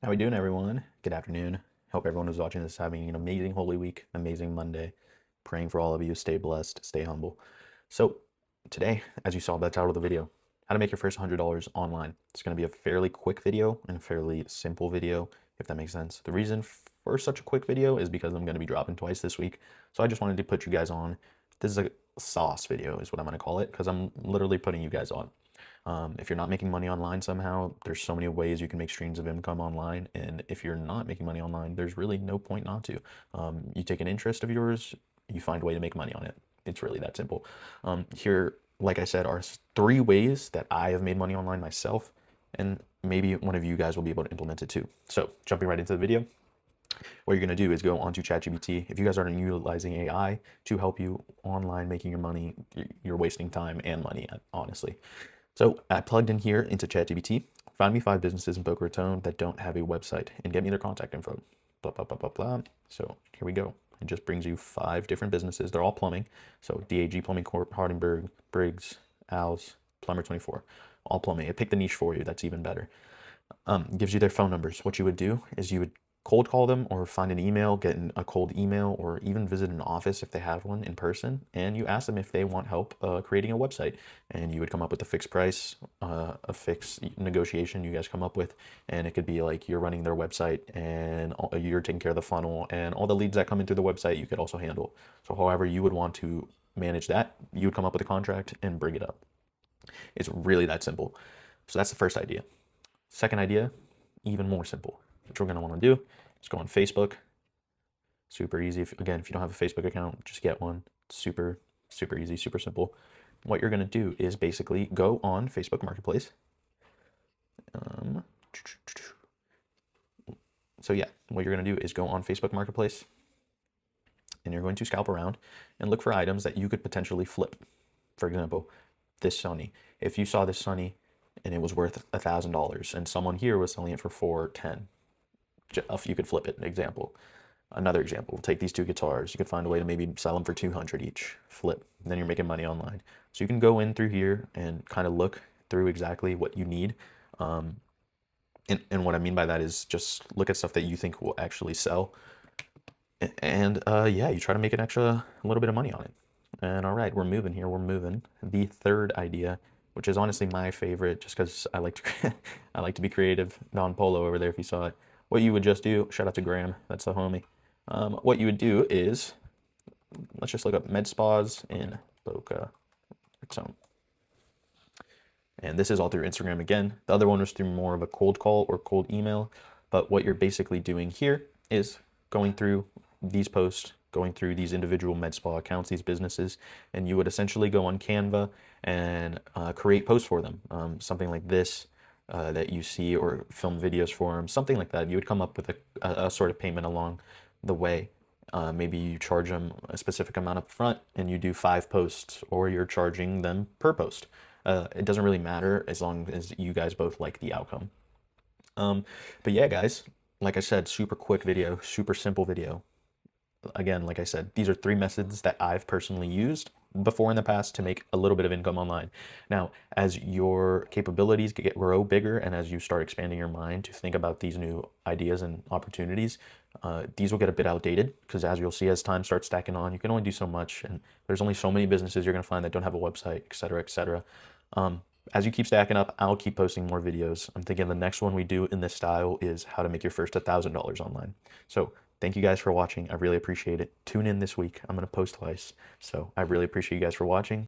How we doing, everyone? Good afternoon. Hope everyone who's watching this is having an amazing Holy Week, amazing Monday. Praying for all of you. Stay blessed, stay humble. So today, as you saw by the title of the video, how to make your first $100 online. It's going to be a fairly quick video and a fairly simple video, if that makes sense. The reason for such a quick video is because I'm going to be dropping twice this week. So I just wanted to put you guys on. This is a sauce video is what I'm going to call it, because I'm literally putting you guys on. If you're not making money online somehow, there's so many ways you can make streams of income online. And if you're not making money online, there's really no point not to. You take an interest of yours, you find a way to make money on it. It's really that simple. Here, like I said, are 3 ways that I have made money online myself, and maybe one of you guys will be able to implement it too. So jumping right into the video, what you're going to do is go onto ChatGPT. If you guys aren't utilizing AI to help you online making your money, you're wasting time and money, honestly. So I plugged in here into ChatGPT, find me 5 businesses in Boca Raton that don't have a website and get me their contact info. Blah, blah, blah, blah, blah. So here we go. It just brings you 5 different businesses. They're all plumbing. So DAG Plumbing Corp, Hardenberg, Briggs, Al's, Plumber 24, all plumbing. It picked the niche for you. That's even better. Gives you their phone numbers. What you would do is you would cold call them or find an email, get a cold email, or even visit an office if they have one in person, and you ask them if they want help creating a website. And you would come up with a fixed price, a fixed negotiation you guys come up with, and it could be like you're running their website and you're taking care of the funnel, and all the leads that come in through the website you could also handle. So however you would want to manage that, you would come up with a contract and bring it up. It's really that simple. So that's the first idea. Second idea, even more simple. What you're going to want to do is go on Facebook. Super easy. Again, if you don't have a Facebook account, just get one. Super, super easy, super simple. What you're going to do is basically go on Facebook Marketplace. So yeah, what you're going to do is go on Facebook Marketplace, and you're going to scalp around and look for items that you could potentially flip. For example, this Sunny. If you saw this Sunny and it was worth $1,000 and someone here was selling it for $410, you could flip it. Example. Another example, take these 2 guitars. You could find a way to maybe sell them for $200 each. Flip. And then you're making money online. So you can go in through here and kind of look through exactly what you need. And what I mean by that is just look at stuff that you think will actually sell. And yeah, you try to make an extra little bit of money on it. And all right, we're moving here. We're moving. The third idea, which is honestly my favorite, just because I like to I like to be creative. Don Polo over there, if you saw it. What you would just do, shout out to Graham, that's the homie. What you would do is, let's just look up med spas in Boca Raton. And this is all through Instagram again. The other one was through more of a cold call or cold email. But what you're basically doing here is going through these posts, going through these individual med spa accounts, these businesses, and you would essentially go on Canva and create posts for them. Something like this that you see, or film videos for them, something like that. You would come up with a sort of payment along the way. Maybe you charge them a specific amount up front and you do 5 posts, or you're charging them per post. It doesn't really matter as long as you guys both like the outcome. But yeah, guys, like I said, super quick video, super simple video. Again, like I said, these are 3 methods that I've personally used before in the past to make a little bit of income online. Now, as your capabilities grow bigger and as you start expanding your mind to think about these new ideas and opportunities, these will get a bit outdated, because as you'll see, as time starts stacking on, you can only do so much, and there's only so many businesses you're going to find that don't have a website, etc., etc. As you keep stacking up, I'll keep posting more videos. I'm thinking the next one we do in this style is how to make your first $1,000 online. So thank you guys for watching. I really appreciate it. Tune in this week. I'm going to post twice. So I really appreciate you guys for watching.